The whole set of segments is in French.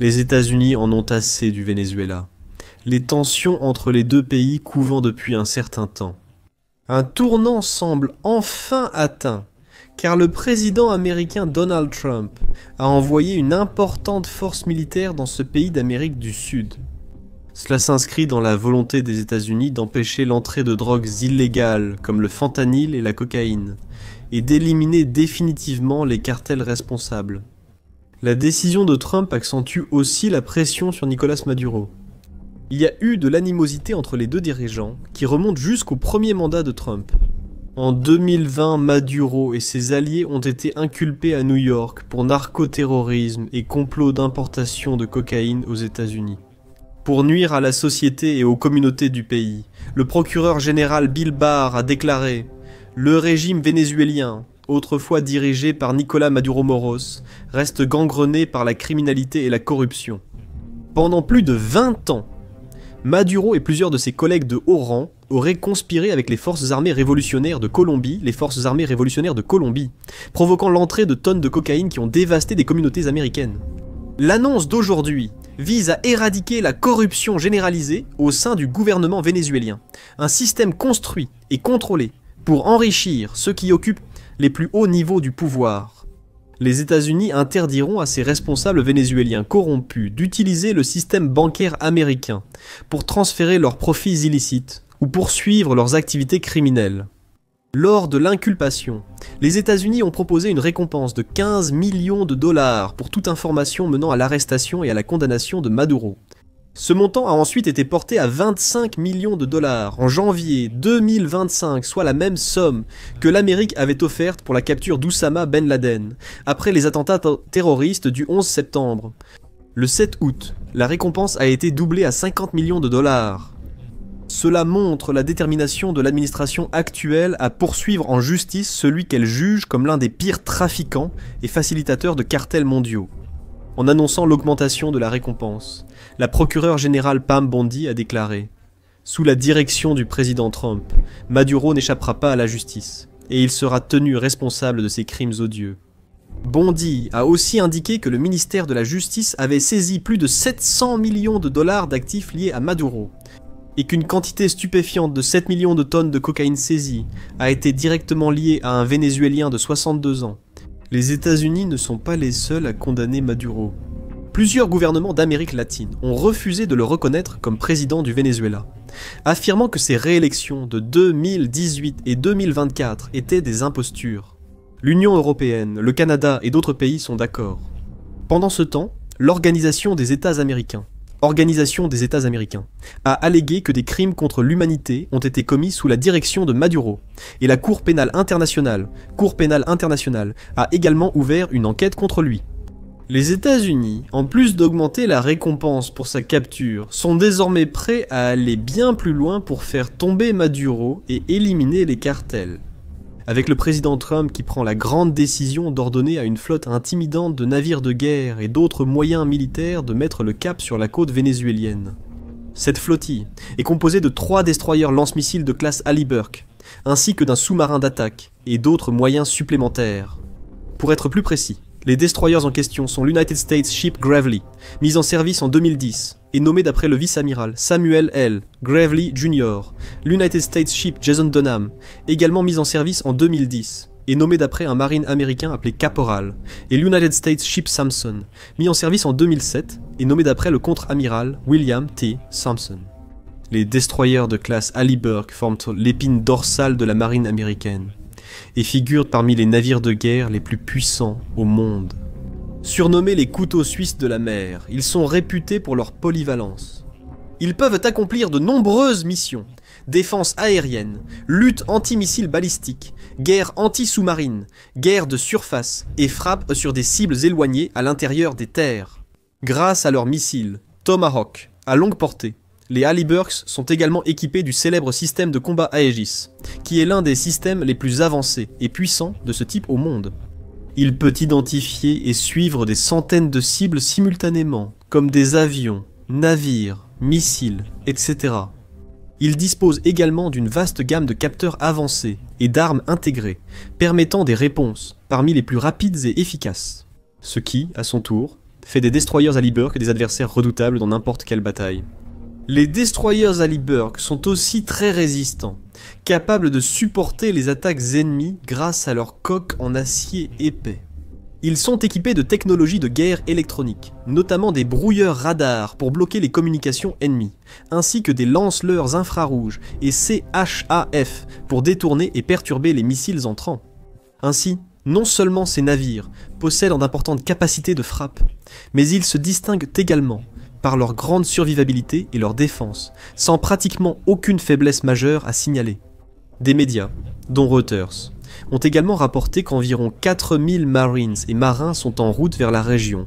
Les États-Unis en ont assez du Venezuela. Les tensions entre les deux pays couvant depuis un certain temps. Un tournant semble enfin atteint, car le président américain Donald Trump a envoyé une importante force militaire dans ce pays d'Amérique du Sud. Cela s'inscrit dans la volonté des États-Unis d'empêcher l'entrée de drogues illégales comme le fentanyl et la cocaïne, et d'éliminer définitivement les cartels responsables. La décision de Trump accentue aussi la pression sur Nicolás Maduro. Il y a eu de l'animosité entre les deux dirigeants qui remonte jusqu'au premier mandat de Trump. En 2020, Maduro et ses alliés ont été inculpés à New York pour narcoterrorisme et complot d'importation de cocaïne aux États-Unis. Pour nuire à la société et aux communautés du pays, le procureur général Bill Barr a déclaré « Le régime vénézuélien, autrefois dirigé par Nicolás Maduro Moros, reste gangrené par la criminalité et la corruption. » Pendant plus de 20 ans, Maduro et plusieurs de ses collègues de haut rang auraient conspiré avec les forces armées révolutionnaires de Colombie, provoquant l'entrée de tonnes de cocaïne qui ont dévasté des communautés américaines. L'annonce d'aujourd'hui vise à éradiquer la corruption généralisée au sein du gouvernement vénézuélien, un système construit et contrôlé pour enrichir ceux qui occupent les plus hauts niveaux du pouvoir. Les États-Unis interdiront à ces responsables vénézuéliens corrompus d'utiliser le système bancaire américain pour transférer leurs profits illicites ou poursuivre leurs activités criminelles. Lors de l'inculpation, les États-Unis ont proposé une récompense de 15 millions de dollars pour toute information menant à l'arrestation et à la condamnation de Maduro. Ce montant a ensuite été porté à 25 millions de dollars en janvier 2025, soit la même somme que l'Amérique avait offerte pour la capture d'Oussama Ben Laden, après les attentats terroristes du 11 septembre. Le 7 août, la récompense a été doublée à 50 millions de dollars. Cela montre la détermination de l'administration actuelle à poursuivre en justice celui qu'elle juge comme l'un des pires trafiquants et facilitateurs de cartels mondiaux. En annonçant l'augmentation de la récompense, la procureure générale Pam Bondi a déclaré « Sous la direction du président Trump, Maduro n'échappera pas à la justice, et il sera tenu responsable de ses crimes odieux. » Bondi a aussi indiqué que le ministère de la Justice avait saisi plus de 700 millions de dollars d'actifs liés à Maduro, et qu'une quantité stupéfiante de 7 millions de tonnes de cocaïne saisie a été directement liée à un Vénézuélien de 62 ans. Les États-Unis ne sont pas les seuls à condamner Maduro. Plusieurs gouvernements d'Amérique latine ont refusé de le reconnaître comme président du Venezuela, affirmant que ses réélections de 2018 et 2024 étaient des impostures. L'Union européenne, le Canada et d'autres pays sont d'accord. Pendant ce temps, l'Organisation des États américains, a allégué que des crimes contre l'humanité ont été commis sous la direction de Maduro, et la Cour pénale internationale, a également ouvert une enquête contre lui. Les États-Unis, en plus d'augmenter la récompense pour sa capture, sont désormais prêts à aller bien plus loin pour faire tomber Maduro et éliminer les cartels. Avec le président Trump qui prend la grande décision d'ordonner à une flotte intimidante de navires de guerre et d'autres moyens militaires de mettre le cap sur la côte vénézuélienne. Cette flottille est composée de 3 destroyers lance-missiles de classe Halliburton, ainsi que d'un sous-marin d'attaque et d'autres moyens supplémentaires. Pour être plus précis, les destroyers en question sont l'United States Ship Gravely, mise en service en 2010, et nommé d'après le vice-amiral Samuel L. Gravely Jr., l'United States Ship Jason Dunham, également mise en service en 2010, et nommé d'après un marine américain appelé Caporal, et l'United States Ship Samson, mis en service en 2007, et nommé d'après le contre-amiral William T. Sampson. Les destroyers de classe Halliburton forment l'épine dorsale de la marine américaine, et figurent parmi les navires de guerre les plus puissants au monde. Surnommés les couteaux suisses de la mer, ils sont réputés pour leur polyvalence. Ils peuvent accomplir de nombreuses missions: défense aérienne, lutte anti-missiles balistiques, guerre anti-sous-marine, guerre de surface et frappe sur des cibles éloignées à l'intérieur des terres. Grâce à leurs missiles Tomahawk à longue portée, les Halliburton sont également équipés du célèbre système de combat Aegis, qui est l'un des systèmes les plus avancés et puissants de ce type au monde. Il peut identifier et suivre des centaines de cibles simultanément, comme des avions, navires, missiles, etc. Il dispose également d'une vaste gamme de capteurs avancés et d'armes intégrées, permettant des réponses parmi les plus rapides et efficaces. Ce qui, à son tour, fait des destroyers Halliburton des adversaires redoutables dans n'importe quelle bataille. Les destroyers Halliburton sont aussi très résistants, capables de supporter les attaques ennemies grâce à leur coque en acier épais. Ils sont équipés de technologies de guerre électronique, notamment des brouilleurs radars pour bloquer les communications ennemies, ainsi que des lance-leurs infrarouges et CHAF pour détourner et perturber les missiles entrants. Ainsi, non seulement ces navires possèdent d'importantes capacités de frappe, mais ils se distinguent également par leur grande survivabilité et leur défense, sans pratiquement aucune faiblesse majeure à signaler. Des médias, dont Reuters, ont également rapporté qu'environ 4000 Marines et marins sont en route vers la région,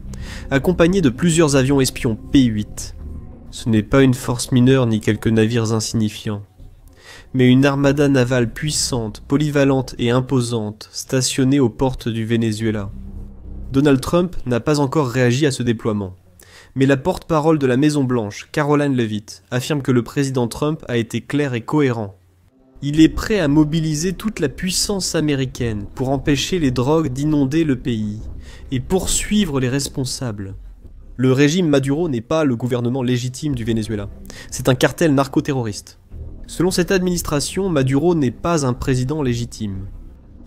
accompagnés de plusieurs avions espions P-8. Ce n'est pas une force mineure ni quelques navires insignifiants, mais une armada navale puissante, polyvalente et imposante, stationnée aux portes du Venezuela. Donald Trump n'a pas encore réagi à ce déploiement, mais la porte-parole de la Maison-Blanche, Caroline Leavitt, affirme que le président Trump a été clair et cohérent. Il est prêt à mobiliser toute la puissance américaine pour empêcher les drogues d'inonder le pays et poursuivre les responsables. Le régime Maduro n'est pas le gouvernement légitime du Venezuela, c'est un cartel narcoterroriste. Selon cette administration, Maduro n'est pas un président légitime.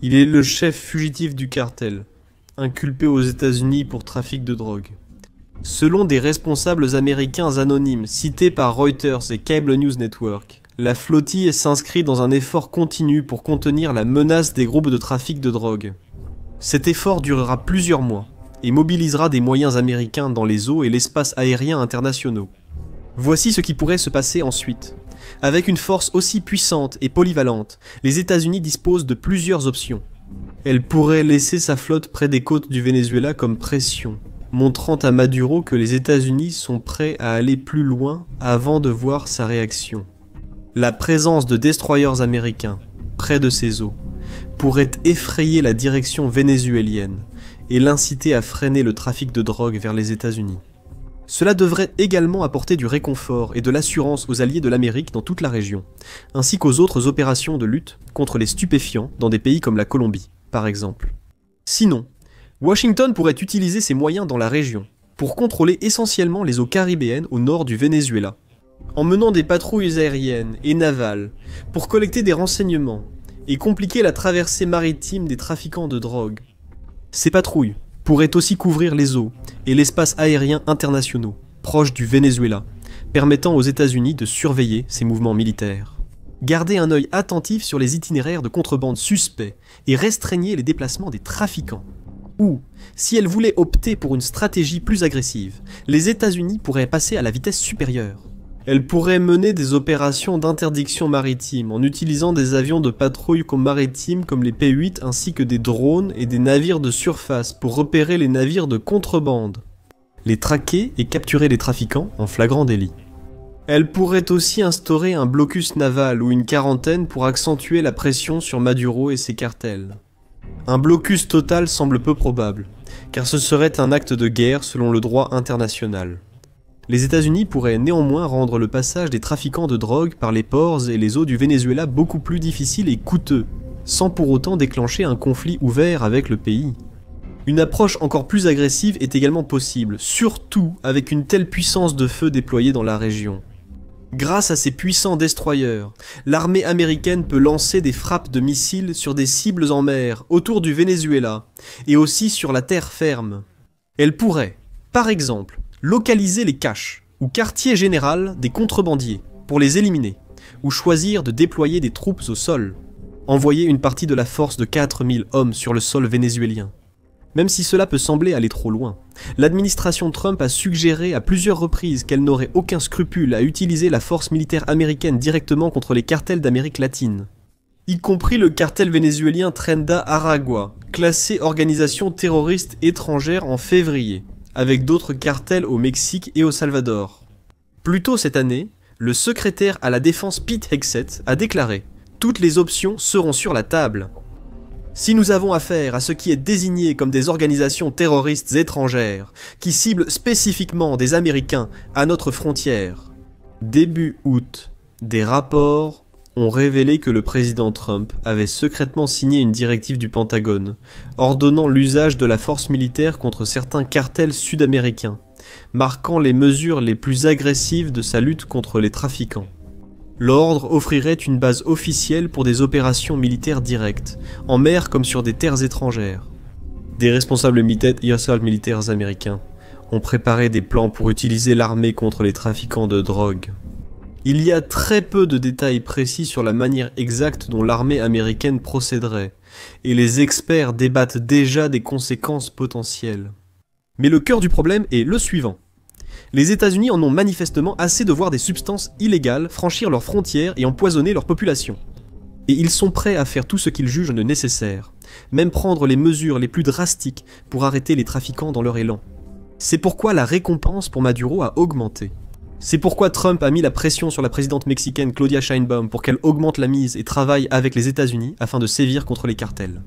Il est le chef fugitif du cartel, inculpé aux États-Unis pour trafic de drogue. Selon des responsables américains anonymes cités par Reuters et Cable News Network, la flottille s'inscrit dans un effort continu pour contenir la menace des groupes de trafic de drogue. Cet effort durera plusieurs mois et mobilisera des moyens américains dans les eaux et l'espace aérien internationaux. Voici ce qui pourrait se passer ensuite. Avec une force aussi puissante et polyvalente, les États-Unis disposent de plusieurs options. Elle pourrait laisser sa flotte près des côtes du Venezuela comme pression, montrant à Maduro que les États-Unis sont prêts à aller plus loin avant de voir sa réaction. La présence de destroyers américains près de ces eaux pourrait effrayer la direction vénézuélienne et l'inciter à freiner le trafic de drogue vers les États-Unis. Cela devrait également apporter du réconfort et de l'assurance aux alliés de l'Amérique dans toute la région, ainsi qu'aux autres opérations de lutte contre les stupéfiants dans des pays comme la Colombie, par exemple. Sinon, Washington pourrait utiliser ses moyens dans la région pour contrôler essentiellement les eaux caribéennes au nord du Venezuela, en menant des patrouilles aériennes et navales pour collecter des renseignements et compliquer la traversée maritime des trafiquants de drogue. Ces patrouilles pourraient aussi couvrir les eaux et l'espace aérien internationaux, proches du Venezuela, permettant aux États-Unis de surveiller ces mouvements militaires. Gardez un œil attentif sur les itinéraires de contrebande suspects et restreignez les déplacements des trafiquants. Ou, si elles voulaient opter pour une stratégie plus agressive, les États-Unis pourraient passer à la vitesse supérieure. Elles pourraient mener des opérations d'interdiction maritime en utilisant des avions de patrouille maritimes comme les P-8 ainsi que des drones et des navires de surface pour repérer les navires de contrebande, les traquer et capturer les trafiquants en flagrant délit. Elles pourraient aussi instaurer un blocus naval ou une quarantaine pour accentuer la pression sur Maduro et ses cartels. Un blocus total semble peu probable, car ce serait un acte de guerre selon le droit international. Les États-Unis pourraient néanmoins rendre le passage des trafiquants de drogue par les ports et les eaux du Venezuela beaucoup plus difficile et coûteux, sans pour autant déclencher un conflit ouvert avec le pays. Une approche encore plus agressive est également possible, surtout avec une telle puissance de feu déployée dans la région. Grâce à ces puissants destroyers, l'armée américaine peut lancer des frappes de missiles sur des cibles en mer, autour du Venezuela, et aussi sur la terre ferme. Elle pourrait, par exemple, localiser les caches ou quartiers généraux des contrebandiers pour les éliminer, ou choisir de déployer des troupes au sol. Envoyer une partie de la force de 4000 hommes sur le sol vénézuélien. Même si cela peut sembler aller trop loin, l'administration Trump a suggéré à plusieurs reprises qu'elle n'aurait aucun scrupule à utiliser la force militaire américaine directement contre les cartels d'Amérique latine, y compris le cartel vénézuélien Tren de Aragua, classé organisation terroriste étrangère en février, avec d'autres cartels au Mexique et au Salvador. Plus tôt cette année, le secrétaire à la défense Pete Hegseth a déclaré « Toutes les options seront sur la table ». Si nous avons affaire à ce qui est désigné comme des organisations terroristes étrangères, qui ciblent spécifiquement des Américains à notre frontière, début août, des rapports ont révélé que le président Trump avait secrètement signé une directive du Pentagone, ordonnant l'usage de la force militaire contre certains cartels sud-américains, marquant les mesures les plus agressives de sa lutte contre les trafiquants. L'ordre offrirait une base officielle pour des opérations militaires directes, en mer comme sur des terres étrangères. Des responsables militaires américains ont préparé des plans pour utiliser l'armée contre les trafiquants de drogue. Il y a très peu de détails précis sur la manière exacte dont l'armée américaine procéderait, et les experts débattent déjà des conséquences potentielles. Mais le cœur du problème est le suivant. Les États-Unis en ont manifestement assez de voir des substances illégales franchir leurs frontières et empoisonner leur population. Et ils sont prêts à faire tout ce qu'ils jugent de nécessaire, même prendre les mesures les plus drastiques pour arrêter les trafiquants dans leur élan. C'est pourquoi la récompense pour Maduro a augmenté. C'est pourquoi Trump a mis la pression sur la présidente mexicaine Claudia Sheinbaum pour qu'elle augmente la mise et travaille avec les États-Unis afin de sévir contre les cartels.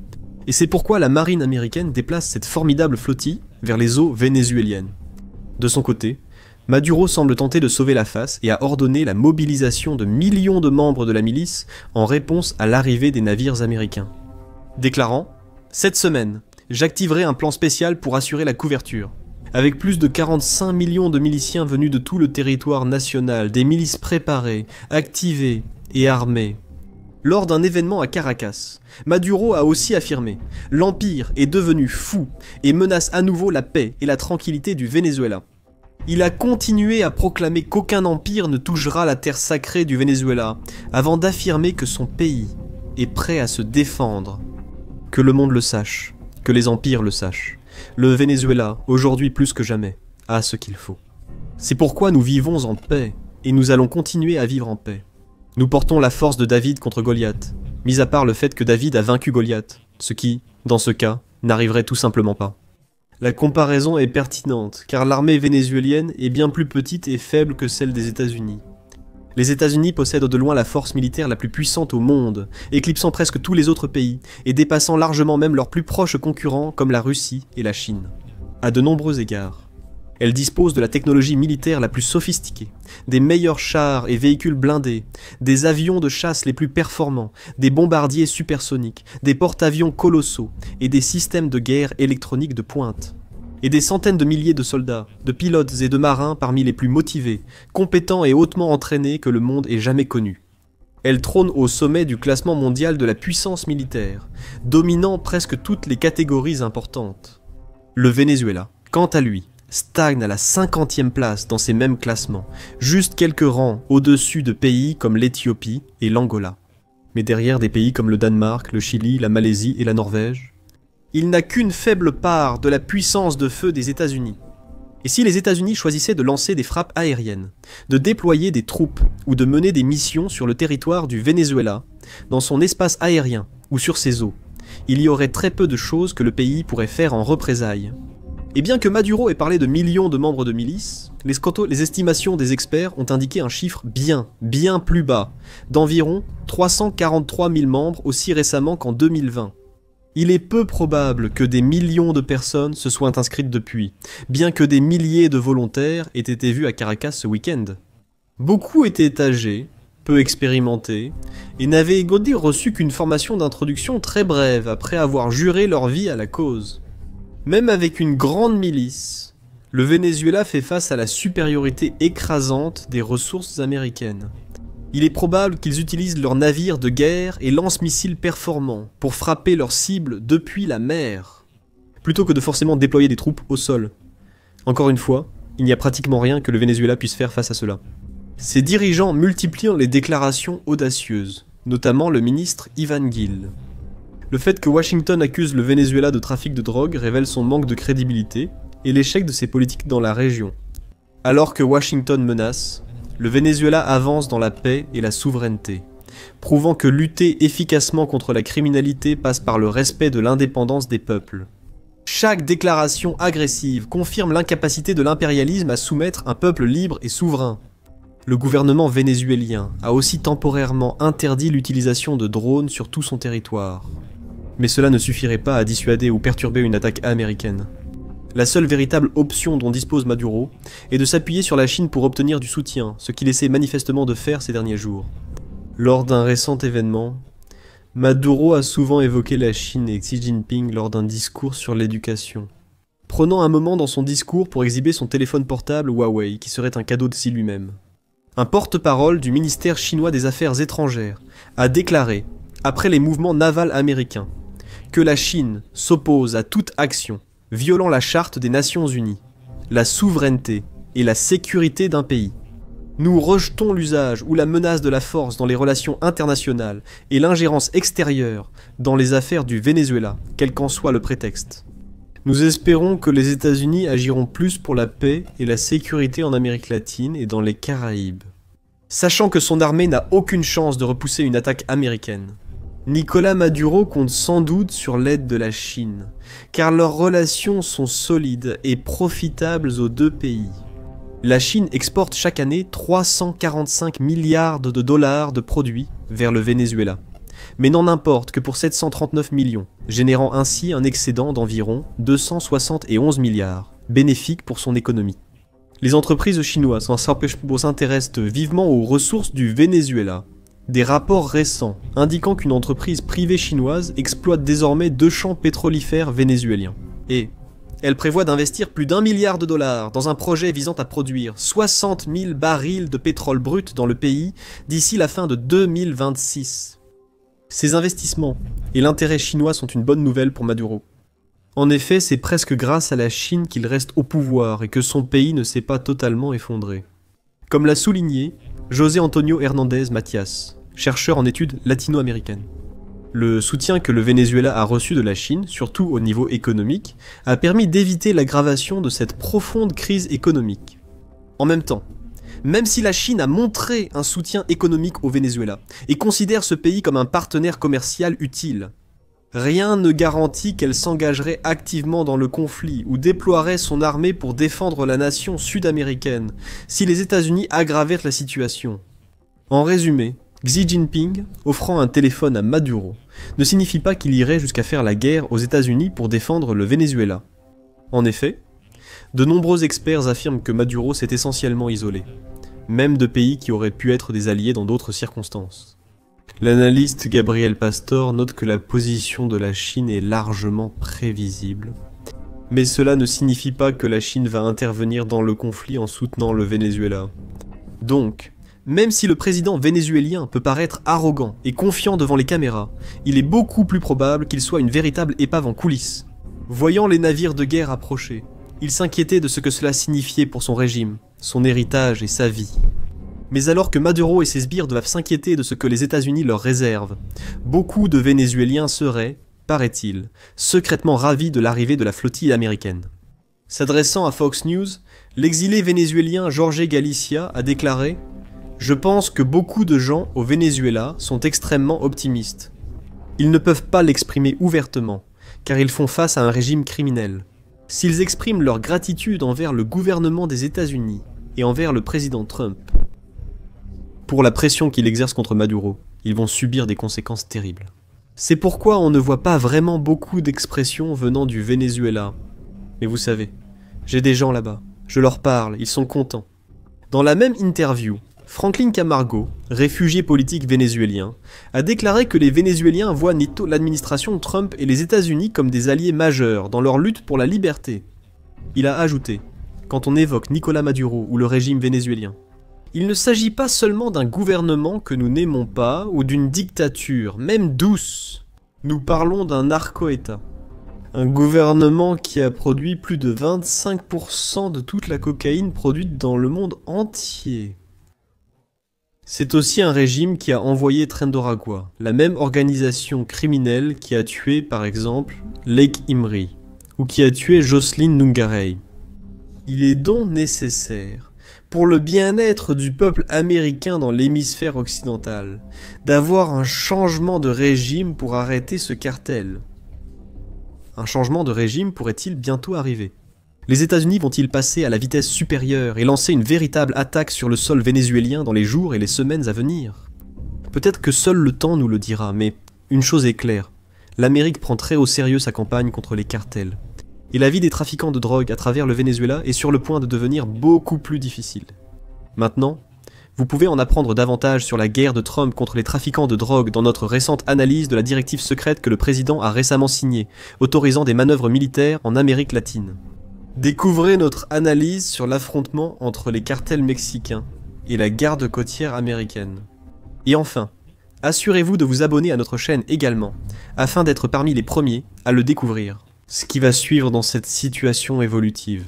Et c'est pourquoi la marine américaine déplace cette formidable flottille vers les eaux vénézuéliennes. De son côté, Maduro semble tenter de sauver la face et a ordonné la mobilisation de millions de membres de la milice en réponse à l'arrivée des navires américains. Déclarant « Cette semaine, j'activerai un plan spécial pour assurer la couverture. Avec plus de 45 millions de miliciens venus de tout le territoire national, des milices préparées, activées et armées. » Lors d'un événement à Caracas, Maduro a aussi affirmé « L'Empire est devenu fou et menace à nouveau la paix et la tranquillité du Venezuela. » Il a continué à proclamer qu'aucun empire ne touchera la terre sacrée du Venezuela, avant d'affirmer que son pays est prêt à se défendre. Que le monde le sache, que les empires le sachent. Le Venezuela, aujourd'hui plus que jamais, a ce qu'il faut. C'est pourquoi nous vivons en paix, et nous allons continuer à vivre en paix. Nous portons la force de David contre Goliath, mis à part le fait que David a vaincu Goliath, ce qui, dans ce cas, n'arriverait tout simplement pas. La comparaison est pertinente, car l'armée vénézuélienne est bien plus petite et faible que celle des États-Unis. Les États-Unis possèdent de loin la force militaire la plus puissante au monde, éclipsant presque tous les autres pays, et dépassant largement même leurs plus proches concurrents comme la Russie et la Chine. À de nombreux égards. Elle dispose de la technologie militaire la plus sophistiquée, des meilleurs chars et véhicules blindés, des avions de chasse les plus performants, des bombardiers supersoniques, des porte-avions colossaux et des systèmes de guerre électroniques de pointe. Et des centaines de milliers de soldats, de pilotes et de marins parmi les plus motivés, compétents et hautement entraînés que le monde ait jamais connus. Elle trône au sommet du classement mondial de la puissance militaire, dominant presque toutes les catégories importantes. Le Venezuela, quant à lui, stagne à la 50e place dans ces mêmes classements, juste quelques rangs au-dessus de pays comme l'Éthiopie et l'Angola. Mais derrière des pays comme le Danemark, le Chili, la Malaisie et la Norvège, il n'a qu'une faible part de la puissance de feu des États-Unis. Et si les États-Unis choisissaient de lancer des frappes aériennes, de déployer des troupes ou de mener des missions sur le territoire du Venezuela, dans son espace aérien ou sur ses eaux, il y aurait très peu de choses que le pays pourrait faire en représailles. Et bien que Maduro ait parlé de millions de membres de milices, les estimations des experts ont indiqué un chiffre bien plus bas, d'environ 343 000 membres aussi récemment qu'en 2020. Il est peu probable que des millions de personnes se soient inscrites depuis, bien que des milliers de volontaires aient été vus à Caracas ce week-end. Beaucoup étaient âgés, peu expérimentés, et n'avaient reçu qu'une formation d'introduction très brève après avoir juré leur vie à la cause. Même avec une grande milice, le Venezuela fait face à la supériorité écrasante des ressources américaines. Il est probable qu'ils utilisent leurs navires de guerre et lance-missiles performants pour frapper leurs cibles depuis la mer, plutôt que de forcément déployer des troupes au sol. Encore une fois, il n'y a pratiquement rien que le Venezuela puisse faire face à cela. Ses dirigeants multiplient les déclarations audacieuses, notamment le ministre Ivan Gil. Le fait que Washington accuse le Venezuela de trafic de drogue révèle son manque de crédibilité et l'échec de ses politiques dans la région. Alors que Washington menace, le Venezuela avance dans la paix et la souveraineté, prouvant que lutter efficacement contre la criminalité passe par le respect de l'indépendance des peuples. Chaque déclaration agressive confirme l'incapacité de l'impérialisme à soumettre un peuple libre et souverain. Le gouvernement vénézuélien a aussi temporairement interdit l'utilisation de drones sur tout son territoire. Mais cela ne suffirait pas à dissuader ou perturber une attaque américaine. La seule véritable option dont dispose Maduro est de s'appuyer sur la Chine pour obtenir du soutien, ce qu'il essaie manifestement de faire ces derniers jours. Lors d'un récent événement, Maduro a souvent évoqué la Chine et Xi Jinping lors d'un discours sur l'éducation, prenant un moment dans son discours pour exhiber son téléphone portable Huawei, qui serait un cadeau de Xi lui-même. Un porte-parole du ministère chinois des Affaires étrangères a déclaré, après les mouvements navals américains, que la Chine s'oppose à toute action violant la Charte des Nations Unies, la souveraineté et la sécurité d'un pays. Nous rejetons l'usage ou la menace de la force dans les relations internationales et l'ingérence extérieure dans les affaires du Venezuela, quel qu'en soit le prétexte. Nous espérons que les États-Unis agiront plus pour la paix et la sécurité en Amérique latine et dans les Caraïbes. Sachant que son armée n'a aucune chance de repousser une attaque américaine, Nicolás Maduro compte sans doute sur l'aide de la Chine, car leurs relations sont solides et profitables aux deux pays. La Chine exporte chaque année 345 milliards de dollars de produits vers le Venezuela, mais n'en importe que pour 739 millions, générant ainsi un excédent d'environ 271 milliards, bénéfique pour son économie. Les entreprises chinoises s'intéressent vivement aux ressources du Venezuela. Des rapports récents indiquant qu'une entreprise privée chinoise exploite désormais 2 champs pétrolifères vénézuéliens. Et elle prévoit d'investir plus d'1 milliard de dollars dans un projet visant à produire 60 000 barils de pétrole brut dans le pays d'ici la fin de 2026. Ces investissements et l'intérêt chinois sont une bonne nouvelle pour Maduro. En effet, c'est presque grâce à la Chine qu'il reste au pouvoir et que son pays ne s'est pas totalement effondré. Comme l'a souligné José Antonio Hernández Matías, chercheur en études latino-américaines. Le soutien que le Venezuela a reçu de la Chine, surtout au niveau économique, a permis d'éviter l'aggravation de cette profonde crise économique. En même temps, même si la Chine a montré un soutien économique au Venezuela et considère ce pays comme un partenaire commercial utile, rien ne garantit qu'elle s'engagerait activement dans le conflit ou déploierait son armée pour défendre la nation sud-américaine si les États-Unis aggravaient la situation. En résumé, Xi Jinping, offrant un téléphone à Maduro, ne signifie pas qu'il irait jusqu'à faire la guerre aux États-Unis pour défendre le Venezuela. En effet, de nombreux experts affirment que Maduro s'est essentiellement isolé, même de pays qui auraient pu être des alliés dans d'autres circonstances. L'analyste Gabriel Pastor note que la position de la Chine est largement prévisible. Mais cela ne signifie pas que la Chine va intervenir dans le conflit en soutenant le Venezuela. Donc, même si le président vénézuélien peut paraître arrogant et confiant devant les caméras, il est beaucoup plus probable qu'il soit une véritable épave en coulisses. Voyant les navires de guerre approcher, il s'inquiétait de ce que cela signifiait pour son régime, son héritage et sa vie. Mais alors que Maduro et ses sbires doivent s'inquiéter de ce que les États-Unis leur réservent, beaucoup de Vénézuéliens seraient, paraît-il, secrètement ravis de l'arrivée de la flottille américaine. S'adressant à Fox News, l'exilé vénézuélien Jorge Galicia a déclaré « Je pense que beaucoup de gens au Venezuela sont extrêmement optimistes. Ils ne peuvent pas l'exprimer ouvertement, car ils font face à un régime criminel. S'ils expriment leur gratitude envers le gouvernement des États-Unis et envers le président Trump, pour la pression qu'il exerce contre Maduro, ils vont subir des conséquences terribles. C'est pourquoi on ne voit pas vraiment beaucoup d'expressions venant du Venezuela. Mais vous savez, j'ai des gens là-bas, je leur parle, ils sont contents. » Dans la même interview, Franklin Camargo, réfugié politique vénézuélien, a déclaré que les Vénézuéliens voient l'administration Trump et les États-Unis comme des alliés majeurs dans leur lutte pour la liberté. Il a ajouté, quand on évoque Nicolás Maduro ou le régime vénézuélien, il ne s'agit pas seulement d'un gouvernement que nous n'aimons pas ou d'une dictature, même douce. Nous parlons d'un narco-État. Un gouvernement qui a produit plus de 25% de toute la cocaïne produite dans le monde entier. C'est aussi un régime qui a envoyé Trendoragua, la même organisation criminelle qui a tué par exemple Lake Imri, ou qui a tué Jocelyn Nungaray. Il est donc nécessaire, pour le bien-être du peuple américain dans l'hémisphère occidental, d'avoir un changement de régime pour arrêter ce cartel. Un changement de régime pourrait-il bientôt arriver? Les États-Unis vont-ils passer à la vitesse supérieure et lancer une véritable attaque sur le sol vénézuélien dans les jours et les semaines à venir? Peut-être que seul le temps nous le dira, mais une chose est claire, l'Amérique prend très au sérieux sa campagne contre les cartels. Et la vie des trafiquants de drogue à travers le Venezuela est sur le point de devenir beaucoup plus difficile. Maintenant, Vous pouvez en apprendre davantage sur la guerre de Trump contre les trafiquants de drogue dans notre récente analyse de la directive secrète que le président a récemment signée, autorisant des manœuvres militaires en Amérique latine. Découvrez notre analyse sur l'affrontement entre les cartels mexicains et la garde côtière américaine. Et enfin, assurez-vous de vous abonner à notre chaîne également, afin d'être parmi les premiers à le découvrir. Ce qui va suivre dans cette situation évolutive.